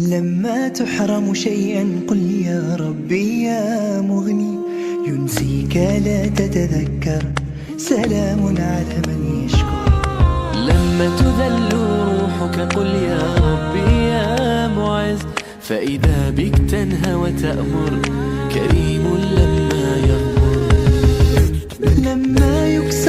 لما تحرم شيئا قل يا ربي يا مغني، ينسيك لا تتذكر، سلام على من يشكر. لما تذل روحك قل يا ربي يا معز، فإذا بك تنهى وتأمر، كريم لما يغمر. لما يكسر